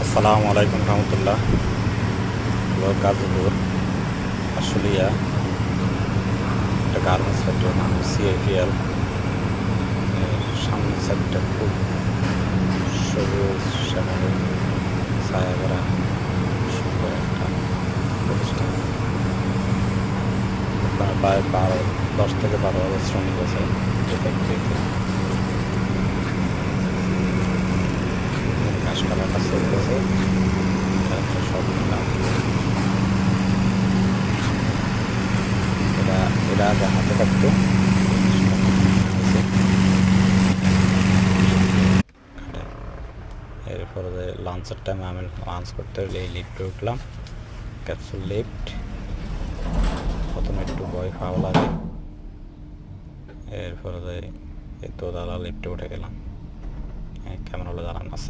আসসালামু আলাইকুম রহমতুল্লাহ। গাজীপুর আশুলিয়া একটা গার্মেন্টস ফ্যাক্টরির নাম সিআইপিএল। সামনের সাইডটা খুব সবুজ শ্যামল ছায়া ভরা সুন্দর একটা প্রতিষ্ঠান। প্রায় 10 থেকে 12 হাজার শ্রমিক আছে এই ফ্যাক্টরিতে। কাঁচকলা কাজ চলতেছে, সব নিলাম। এরা আগে হাতে কাটতো, এরপরে লাঞ্চের টাইমে আমি লাঞ্চ করতে হলে এই লিফটে উঠলাম, ক্যাপসুল লিফট। প্রথমে একটু ভয় খাওয়া লাগে, এরপরে এই দোতলা লিফটে উঠে গেলাম। কেমন হলো জানান। আসসালাম।